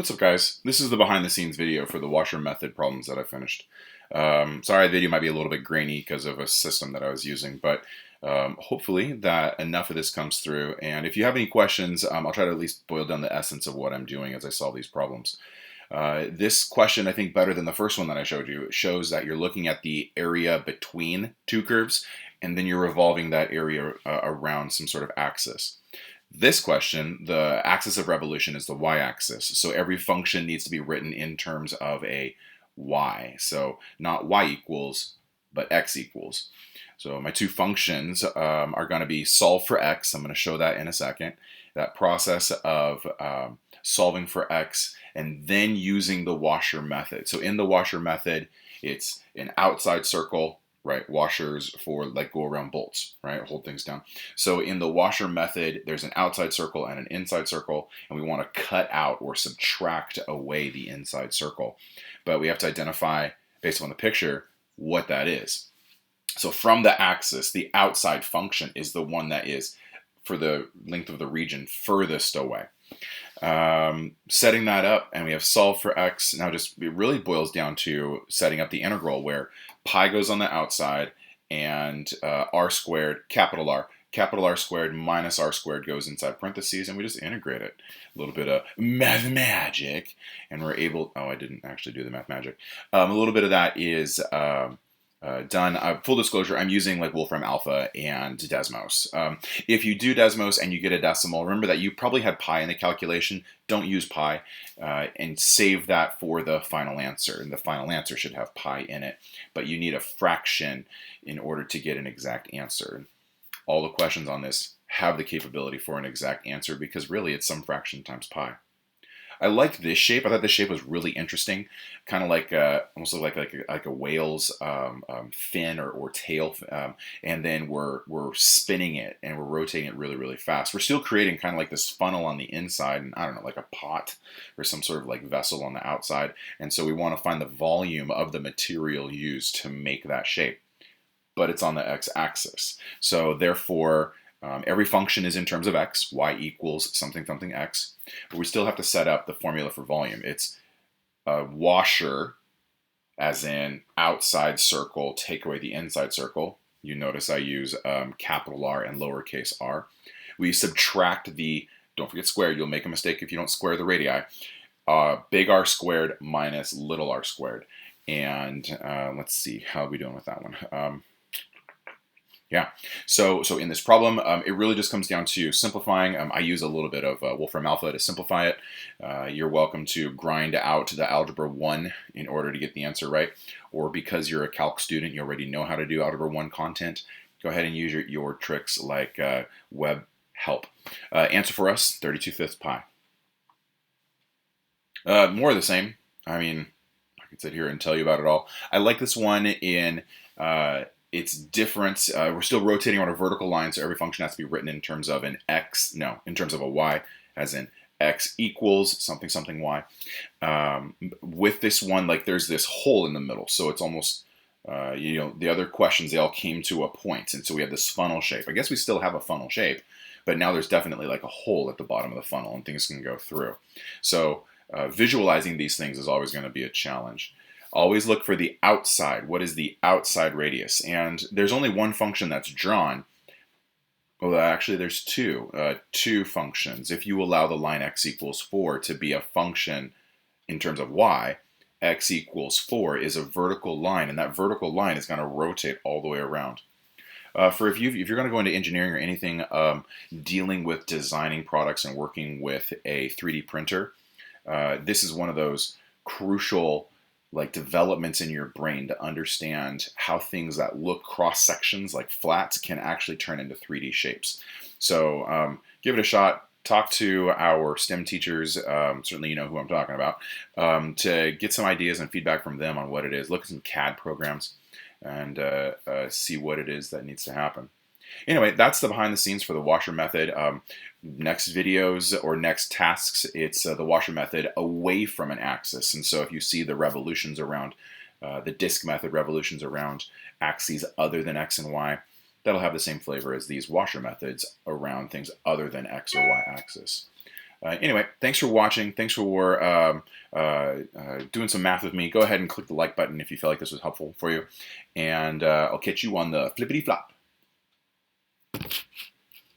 What's up, guys? This is the behind the scenes video for the washer method problems that I finished. Sorry, the video might be a little bit grainy because of a system that I was using, but hopefully that enough of this comes through. And if you have any questions, I'll try to at least boil down the essence of what I'm doing as I solve these problems. This question, I think, better than the first one that I showed you, it shows that you're looking at the area between two curves, and then you're revolving that area around some sort of axis. This question, the axis of revolution is the y-axis. So every function needs to be written in terms of a y. So not y equals, but x equals. So my two functions are going to be solve for x. I'm going to show that in a second. That process of solving for x and then using the washer method. So in the washer method, it's an outside circle, right? Washers for like go around bolts, right? Hold things down. So in the washer method, there's an outside circle and an inside circle, and we want to cut out or subtract away the inside circle. But we have to identify, based on the picture, what that is. So from the axis, the outside function is the one that is, for the length of the region, furthest away. Setting that up, and we have solve for x. Now it really boils down to setting up the integral where pi goes on the outside and r squared, capital R squared minus r squared goes inside parentheses, and we just integrate it. A little bit of math magic, and we're able, oh, I didn't actually do the math magic. A little bit of that is done. Full disclosure, I'm using like Wolfram Alpha and Desmos. If you do Desmos and you get a decimal, remember that you probably had pi in the calculation. Don't use pi and save that for the final answer. And the final answer should have pi in it. But you need a fraction in order to get an exact answer. All the questions on this have the capability for an exact answer because really it's some fraction times pi. I liked this shape. I thought this shape was really interesting, kind of like almost like a whale's fin or tail, and then we're spinning it and we're rotating it really, really fast. We're still creating kind of like this funnel on the inside, and I don't know, like a pot or some sort of like vessel on the outside. And so we want to find the volume of the material used to make that shape, but it's on the x-axis. So therefore, every function is in terms of x, y equals something something x, but we still have to set up the formula for volume. It's a washer, as in outside circle, take away the inside circle. You notice I use capital R and lowercase r. We subtract the, don't forget squared, you'll make a mistake if you don't square the radii, big R squared minus little r squared. And let's see, how are we doing with that one? Yeah, so in this problem, it really just comes down to simplifying. I use a little bit of Wolfram Alpha to simplify it. You're welcome to grind out the Algebra 1 in order to get the answer right. Or because you're a calc student, you already know how to do Algebra 1 content, go ahead and use your tricks like web help. Answer for us, 32/5 pi. More of the same. I mean, I could sit here and tell you about it all. I like this one in... It's different. We're still rotating on a vertical line, so every function has to be written in terms of an x, no, in terms of a y, as in x equals something something y. With this one, like there's this hole in the middle, so it's almost, the other questions, they all came to a point, and so we have this funnel shape. I guess we still have a funnel shape, but now there's definitely like a hole at the bottom of the funnel, and things can go through. So visualizing these things is always going to be a challenge. Always look for the outside. What is the outside radius? And there's only one function that's drawn. Well, actually, there's two functions. If you allow the line x equals 4 to be a function in terms of y, x equals 4 is a vertical line, and that vertical line is going to rotate all the way around. If you're going to go into engineering or anything dealing with designing products and working with a 3D printer, this is one of those crucial like developments in your brain to understand how things that look cross sections like flats can actually turn into 3D shapes. So give it a shot. Talk to our STEM teachers, certainly you know who I'm talking about, to get some ideas and feedback from them on what it is. Look at some CAD programs and see what it is that needs to happen. Anyway, that's the behind the scenes for the washer method. Next videos or next tasks, it's the washer method away from an axis. And so if you see the revolutions around the disk method, revolutions around axes other than x and y, that'll have the same flavor as these washer methods around things other than x or y axis. Anyway, thanks for watching. Thanks for doing some math with me. Go ahead and click the like button if you feel like this was helpful for you. And I'll catch you on the flippity flop.